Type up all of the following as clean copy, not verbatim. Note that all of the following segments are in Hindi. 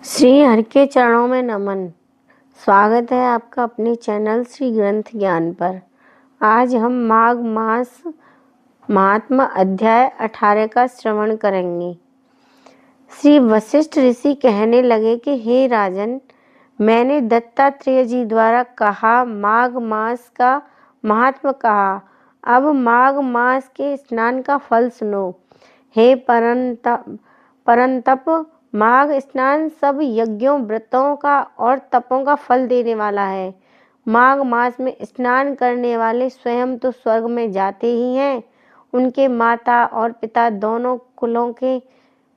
श्री हरि के चरणों में नमन। स्वागत है आपका अपने चैनल श्री ग्रंथ ज्ञान पर। आज हम माघ मास महात्मा अध्याय 18 का श्रवण करेंगे। श्री वशिष्ठ ऋषि कहने लगे कि हे राजन, मैंने दत्तात्रेय जी द्वारा कहा माघ मास का महात्मा कहा। अब माघ मास के स्नान का फल सुनो। हे परंतप, माघ स्नान सब यज्ञों, व्रतों का और तपों का फल देने वाला है। माघ मास में स्नान करने वाले स्वयं तो स्वर्ग में जाते ही हैं, उनके माता और पिता दोनों कुलों के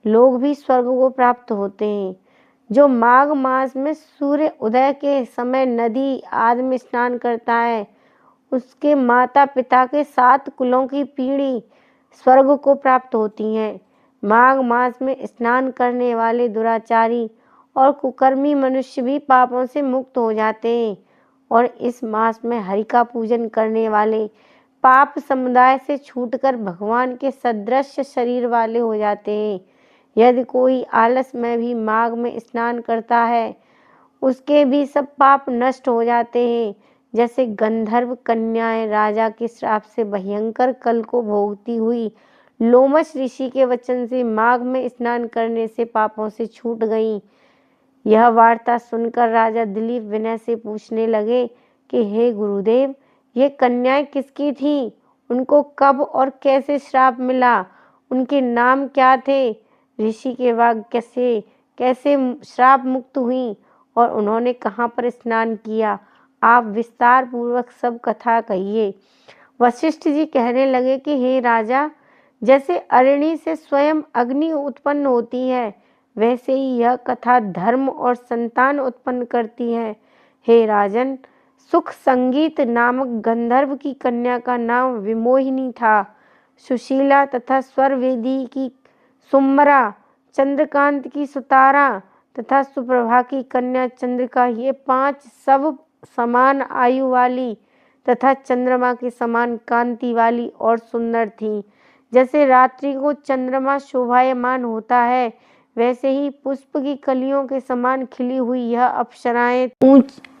लोग भी स्वर्ग को प्राप्त होते हैं। जो माघ मास में सूर्य उदय के समय नदी आदि में स्नान करता है, उसके माता पिता के 7 कुलों की पीढ़ी स्वर्ग को प्राप्त होती है। माघ मास में स्नान करने वाले दुराचारी और कुकर्मी मनुष्य भी पापों से मुक्त हो जाते हैं और इस मास में हरि का पूजन करने वाले पाप समुदाय से छूटकर भगवान के सदृश शरीर वाले हो जाते हैं। यदि कोई आलस में भी माघ में स्नान करता है, उसके भी सब पाप नष्ट हो जाते हैं। जैसे गंधर्व कन्याएं राजा के श्राप से भयंकर कल को भोगती हुई लोमश ऋषि के वचन से माघ में स्नान करने से पापों से छूट गईं। यह वार्ता सुनकर राजा दिलीप विनय से पूछने लगे कि हे गुरुदेव, ये कन्याएं किसकी थीं? उनको कब और कैसे श्राप मिला? उनके नाम क्या थे? ऋषि के वाक्य से कैसे श्राप मुक्त हुई और उन्होंने कहाँ पर स्नान किया? आप विस्तार पूर्वक सब कथा कहिए। वशिष्ठ जी कहने लगे कि हे राजा, जैसे अरणि से स्वयं अग्नि उत्पन्न होती है, वैसे ही यह कथा धर्म और संतान उत्पन्न करती है। हे राजन, सुख संगीत नामक गंधर्व की कन्या का नाम विमोहिनी था। सुशीला तथा स्वरवेदी की सुम्बरा, चंद्रकांत की सुतारा तथा सुप्रभा की कन्या चंद्रिका, ये 5 सब समान आयु वाली तथा चंद्रमा के समान कांति वाली और सुंदर थी। जैसे रात्रि को चंद्रमा शोभायमान होता है, वैसे ही पुष्प की कलियों के समान खिली हुई यह अप्सराएं,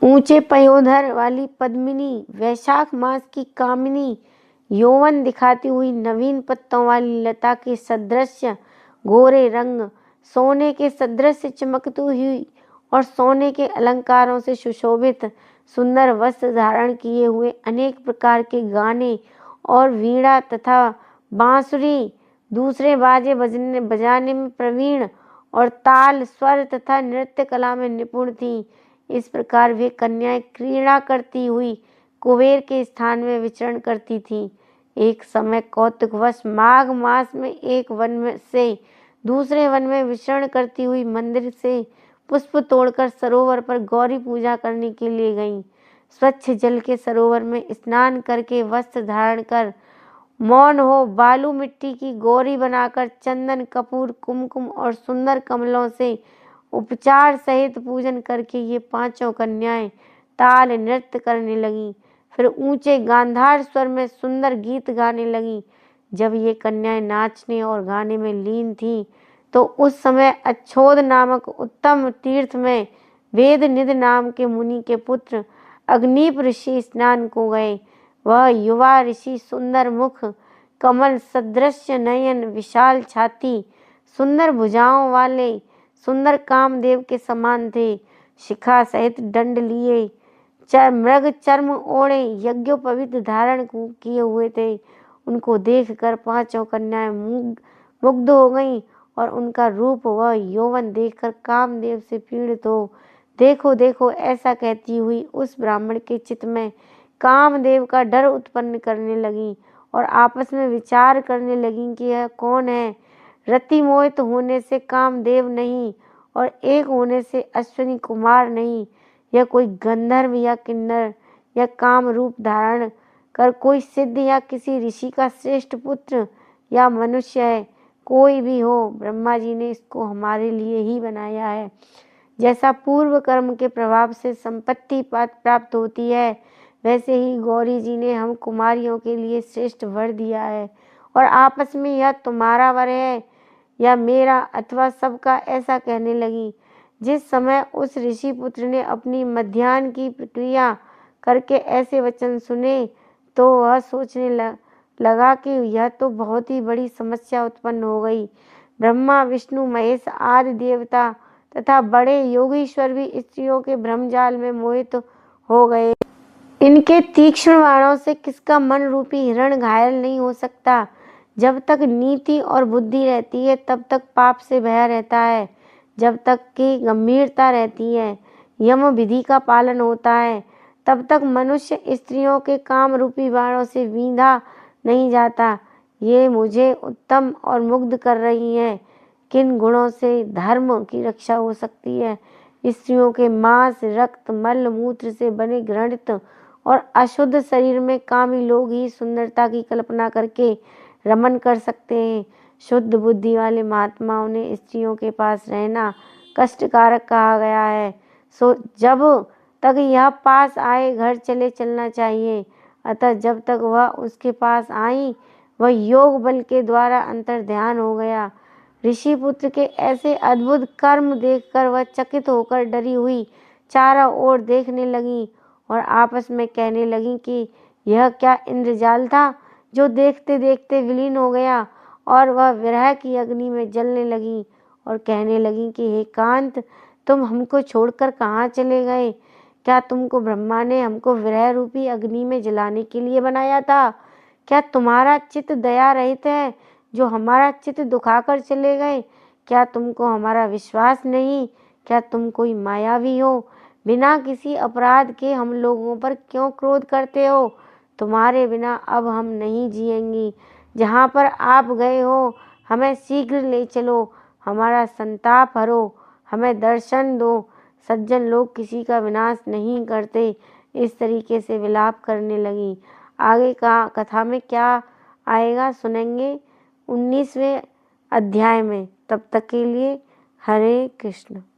ऊंचे पयोधर वाली पद्मिनी, वैशाख मास की कामिनी, यौवन दिखाती हुई नवीन पत्तों वाली लता के सदृश गोरे रंग, सोने के सदृश चमकती हुई और सोने के अलंकारों से सुशोभित सुंदर वस्त्र धारण किए हुए, अनेक प्रकार के गाने और वीणा तथा बांसुरी, दूसरे बाजे बजाने में प्रवीण और ताल, स्वर तथा नृत्य कला में निपुण थीं। इस प्रकार वे कन्याएं क्रीड़ा करती हुई कुबेर के स्थान में विचरण करती थीं। एक समय कौतुकवश माघ मास में एक वन में से दूसरे वन में विचरण करती हुई मंदिर से पुष्प तोड़कर सरोवर पर गौरी पूजा करने के लिए गईं। स्वच्छ जल के सरोवर में स्नान करके वस्त्र धारण कर मौन हो बालू मिट्टी की गौरी बनाकर चंदन, कपूर, कुमकुम और सुंदर कमलों से उपचार सहित पूजन करके ये 5 कन्याएं ताल नृत्य करने लगीं। फिर ऊंचे गांधार स्वर में सुंदर गीत गाने लगीं। जब ये कन्याएं नाचने और गाने में लीन थीं, तो उस समय अच्छोद नामक उत्तम तीर्थ में वेद निध नाम के मुनि के पुत्र अग्निप ऋषि स्नान को गए। वह युवा ऋषि सुंदर मुख, कमल सदृश नयन, विशाल छाती, सुंदर भुजाओं वाले सुंदर कामदेव के समान थे। शिखा सहित दंड लिए, मृग चर्म ओढ़े, यज्ञोपवीत धारण किए हुए थे। उनको देखकर 5 कन्याएं मुग्ध हो गईं और उनका रूप व यौवन देखकर कामदेव से पीड़ित हो देखो देखो ऐसा कहती हुई उस ब्राह्मण के चित्त में कामदेव का डर उत्पन्न करने लगी और आपस में विचार करने लगी कि यह कौन है। रति मोहित होने से कामदेव नहीं और एक होने से अश्विनी कुमार नहीं, यह कोई गंधर्व या किन्नर या काम रूप धारण कर कोई सिद्ध या किसी ऋषि का श्रेष्ठ पुत्र या मनुष्य है। कोई भी हो, ब्रह्मा जी ने इसको हमारे लिए ही बनाया है। जैसा पूर्व कर्म के प्रभाव से संपत्ति प्राप्त होती है, वैसे ही गौरी जी ने हम कुमारियों के लिए श्रेष्ठ वर दिया है और आपस में यह तुम्हारा वर है या मेरा अथवा सबका, ऐसा कहने लगी। जिस समय उस ऋषि पुत्र ने अपनी मध्याह्न की प्रक्रिया करके ऐसे वचन सुने तो वह सोचने लगा कि यह तो बहुत ही बड़ी समस्या उत्पन्न हो गई। ब्रह्मा, विष्णु, महेश आदि देवता तथा बड़े योगीश्वर भी स्त्रियों के भ्रमजाल में मोहित हो गए। इनके तीक्ष्ण बाणों से किसका मन रूपी हिरण घायल नहीं हो सकता। जब तक नीति और बुद्धि रहती है तब तक पाप से भय रहता है। जब तक की गंभीरता रहती है, यम विधि का पालन होता है, तब तक मनुष्य स्त्रियों के काम रूपी बाणों से बींधा नहीं जाता। ये मुझे उत्तम और मुग्ध कर रही हैं। किन गुणों से धर्म की रक्षा हो सकती है। स्त्रियों के मांस, रक्त, मल मूत्र से बने घृणित और अशुद्ध शरीर में कामी लोग ही सुंदरता की कल्पना करके रमन कर सकते हैं। शुद्ध बुद्धि वाले महात्माओं ने स्त्रियों के पास रहना कष्टकारक कहा गया है। सो जब तक यह पास आए घर चले चलना चाहिए। अतः जब तक वह उसके पास आई वह योग बल के द्वारा अंतर ध्यान हो गया। ऋषि पुत्र के ऐसे अद्भुत कर्म देखकर वह चकित होकर डरी हुई चारों ओर देखने लगी और आपस में कहने लगी कि यह क्या इंद्रजाल था जो देखते देखते विलीन हो गया। और वह विरह की अग्नि में जलने लगी और कहने लगी कि हे कांत, तुम हमको छोड़कर कहाँ चले गए। क्या तुमको ब्रह्मा ने हमको विरह रूपी अग्नि में जलाने के लिए बनाया था। क्या तुम्हारा चित्त दया रहित है जो हमारा चित्त दुखाकर चले गए। क्या तुमको हमारा विश्वास नहीं। क्या तुम कोई मायावी हो। बिना किसी अपराध के हम लोगों पर क्यों क्रोध करते हो। तुम्हारे बिना अब हम नहीं जिएंगी। जहाँ पर आप गए हो हमें शीघ्र ले चलो। हमारा संताप हरो। हमें दर्शन दो। सज्जन लोग किसी का विनाश नहीं करते। इस तरीके से विलाप करने लगी। आगे का कथा में क्या आएगा सुनेंगे 19वें अध्याय में। तब तक के लिए हरे कृष्ण।